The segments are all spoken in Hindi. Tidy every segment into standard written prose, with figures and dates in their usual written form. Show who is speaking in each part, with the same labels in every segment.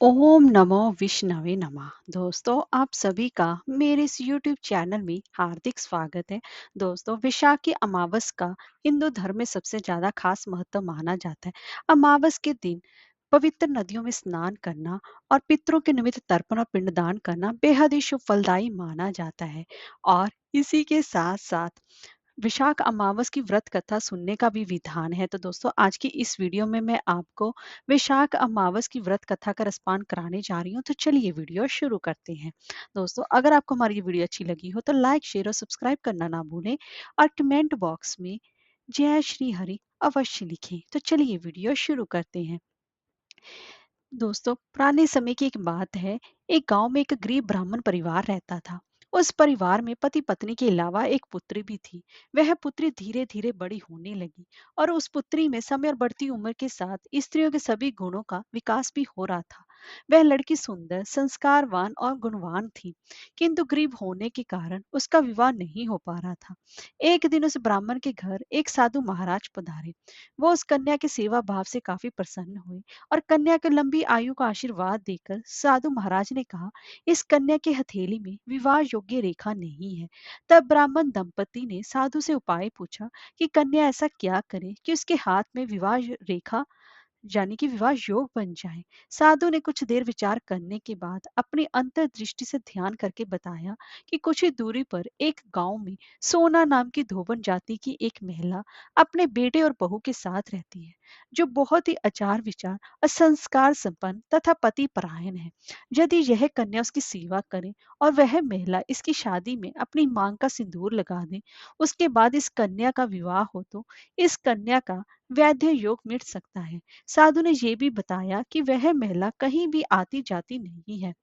Speaker 1: ओम नमो विष्णवे नमः। दोस्तों, आप सभी का मेरे इस यूट्यूब चैनल में हार्दिक स्वागत है। दोस्तों, विशाखी अमावस का हिंदू धर्म में सबसे ज्यादा खास महत्व माना जाता है। अमावस के दिन पवित्र नदियों में स्नान करना और पितरों के निमित्त तर्पण और पिंडदान करना बेहद ही शुभ फलदायी माना जाता है। और इसी के साथ साथ विशाख अमावस की व्रत कथा सुनने का भी विधान है। तो दोस्तों, आज की इस वीडियो में मैं आपको विशाख अमावस की व्रत कथा का रसपान कराने जा रही हूँ। तो चलिए वीडियो शुरू करते हैं। दोस्तों, अगर आपको हमारी ये वीडियो अच्छी लगी हो तो लाइक शेयर और सब्सक्राइब करना ना भूलें और कमेंट बॉक्स में जय श्री हरि अवश्य लिखें। तो चलिए वीडियो शुरू करते हैं। दोस्तों, पुराने समय की एक बात है। एक गांव में एक गरीब ब्राह्मण परिवार रहता था। उस परिवार में पति पत्नी के अलावा एक पुत्री भी थी। वह पुत्री धीरे धीरे बड़ी होने लगी और उस पुत्री में समय और बढ़ती उम्र के साथ स्त्रियों के सभी गुणों का विकास भी हो रहा था। वह लड़की सुंदर, संस्कारवान और गुणवान थी, किंतु गरीब होने के कारण उसका विवाह नहीं हो पा रहा था। एक दिन उस ब्राह्मण के घर एक साधु महाराज पधारे। वो उस कन्या के सेवा भाव से काफी प्रसन्न हुए और कन्या को लंबी आयु का आशीर्वाद देकर साधु महाराज ने कहा, इस कन्या के हथेली में विवाह योग्य रेखा नहीं है। तब ब्राह्मण दंपति ने साधु से उपाय पूछा कि कन्या ऐसा क्या करे कि उसके हाथ में विवाह रेखा यानी कि विवाह योग बन जाए। साधु ने कुछ देर विचार करने के बाद अपनी अंतर्दृष्टि से ध्यान करके बताया कि कुछ ही दूरी पर एक गांव में सोना नाम की धोबन जाति की एक महिला अपने बेटे और बहू के साथ रहती है, जो बहुत ही आचार विचार और संस्कार संपन्न तथा पति परायण है। यदि यह कन्या उसकी सेवा करे और वह महिला इसकी शादी में अपनी मांग का सिंदूर लगा दे, उसके बाद इस कन्या का विवाह हो तो इस कन्या का वैद्य योग मिट सकता है। साधु ने ये भी बताया कि वह महिला कहीं भी आती जाती नहीं है।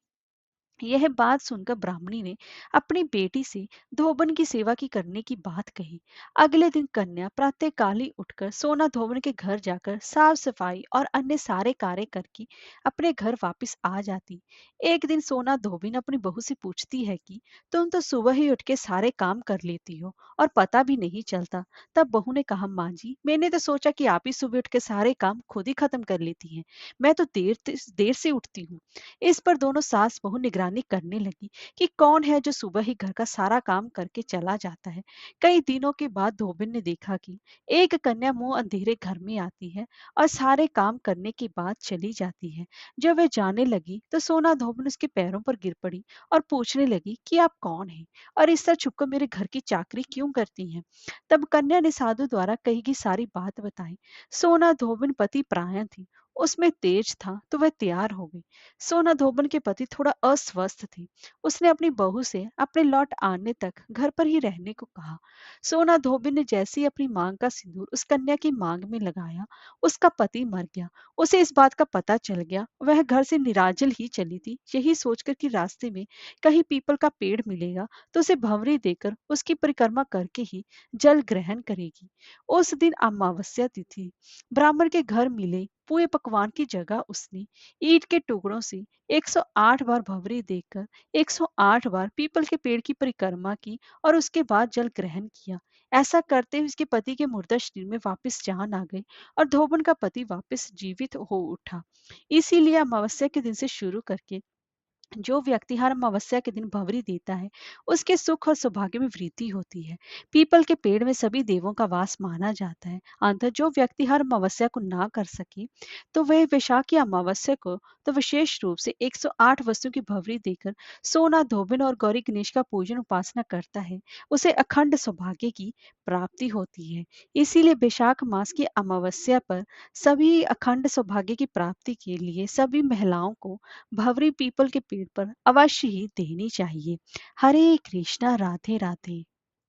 Speaker 1: यह बात सुनकर ब्राह्मणी ने अपनी बेटी से धोबन की सेवा की करने की बात कही। अगले दिन कन्या प्रातःकाल ही उठकर सोना धोबन के घर जाकर साफ सफाई और अन्य सारे कार्य करके अपने घर वापस आ जाती। एक दिन सोना धोबिन अपनी बहू से पूछती है कि तुम तो सुबह ही उठ के सारे काम कर लेती हो और पता भी नहीं चलता। तब बहू ने कहा, माँ जी, मैंने तो सोचा कि आप ही सुबह उठ के सारे काम खुद ही खत्म कर लेती हैं। मैं तो देर से उठती हूँ। इस पर दोनों सास बहू निगरानी करने लगी कि कौन है जो सुबह ही घर का सारा काम करके चला जाता है। कई दिनों के बाद धोबिन ने देखा कि एक कन्या मुंह अंधेरे घर में आती है और सारे काम करने के बाद चली जाती है। जब वह जाने लगी तो सोना धोबिन उसके पैरों पर गिर पड़ी और पूछने लगी कि आप कौन हैं और इस तरह छुपकर मेरे घर की चाकरी क्यों करती हैं। तब कन्या ने साधु द्वारा कही गई सारी बात बताई। सोना धोबिन पति परायण थी, उसमें तेज था तो वह तैयार हो गई। सोना धोबन के पति थोड़ा अस्वस्थ थे। उसने अपनी बहू से अपने लौट आने तक घर पर ही रहने को कहा। सोना धोबन ने जैसे ही अपनी मांग का सिंदूर उस कन्या की मांग में लगाया, उसका पति मर गया। उसे इस बात का पता चल गया। वह घर से निराजल ही चली थी, यही सोचकर कि रास्ते में कहीं पीपल का पेड़ मिलेगा तो उसे भंवरी देकर उसकी परिक्रमा करके ही जल ग्रहण करेगी। उस दिन अमावस्या तिथि। ब्राह्मण के घर मिले पूरे पकवान की जगह उसने ईंट के टुकड़ों से 108 बार भंवरी देकर 108 बार पीपल के पेड़ की परिक्रमा की और उसके बाद जल ग्रहण किया। ऐसा करते हुए उसके पति के मुर्दा शरीर में वापस जान आ गई और धोबन का पति वापस जीवित हो उठा। इसीलिए अमावस्या के दिन से शुरू करके जो व्यक्ति हर अमावस्या के दिन भंवरी देता है, उसके सुख और सौभाग्य में वृद्धि होती है। पीपल के पेड़ में सभी देवों का वास माना जाता है। अंततः जो व्यक्ति हर अमावस्या को ना कर सके, तो वह वैशाखी अमावस्या को तो विशेष रूप से 108 वस्तु की भंवरी देकर सोना धोबिन और गौरी गणेश का पूजन उपासना करता है, उसे अखंड सौभाग्य की प्राप्ति होती है। इसीलिए वैशाख मास की अमावस्या पर सभी अखंड सौभाग्य की प्राप्ति के लिए सभी महिलाओं को भंवरी पीपल के पेड़ पर अवश्य ही देनी चाहिए। हरे कृष्णा, राधे राधे।